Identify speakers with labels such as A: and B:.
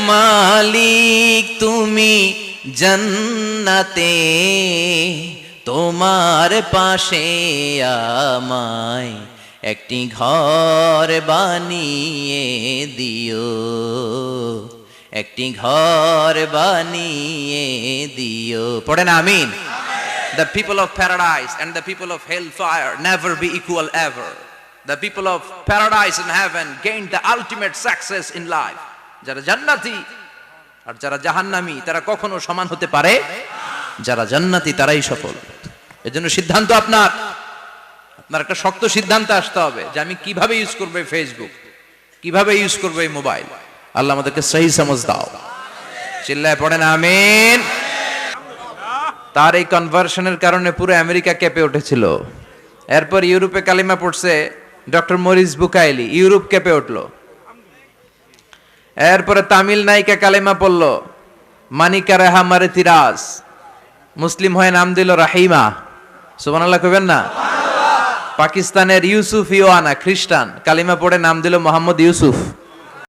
A: মালিক তুমি জান্নাতে, তোমার পাশে আমায় একটি ঘর বানিয়ে দিও, একটি ঘর বানিয়ে দিও। পড়েন আমিন। The people of paradise and the people of hellfire never be equal ever. The people of paradise and heaven gained the ultimate success in life. যারা জান্নাতি আর যারা জাহান্নামী তারা কখনো সমান হতে পারে? যারা জান্নাতি তারাই সফল। এজন্য সিদ্ধান্ত আপনার একটা শক্ত সিদ্ধান্ত আসতে হবে যে আমি কিভাবে ইউজ করব ফেসবুক, কিভাবে ইউজ করব এই মোবাইল। আল্লাহ আমাদেরকে সহি সমঝ দাও। চিল্লায় পড়েন আমিন। তার এই কনভার্সনের কারণে পুরো আমেরিকা কেঁপে উঠেছিল। এরপর ইউরোপে কালিমা পড়ছে ডক্টর মরিস বুকাইলি, ইউরোপ কেঁপে উঠলো। এরপরে তামিল নায়িকা কালিমা পড়ল মানিকা রেহা মারেতিরাজ, মুসলিম হয়ে নাম দিল রাহিমা। সুবহানাল্লাহ কইবেন না? পাকিস্তানের ইউসুফ ইওয়ানা খ্রিস্টান, কালিমা পড়ে নাম দিল মোহাম্মদ ইউসুফ।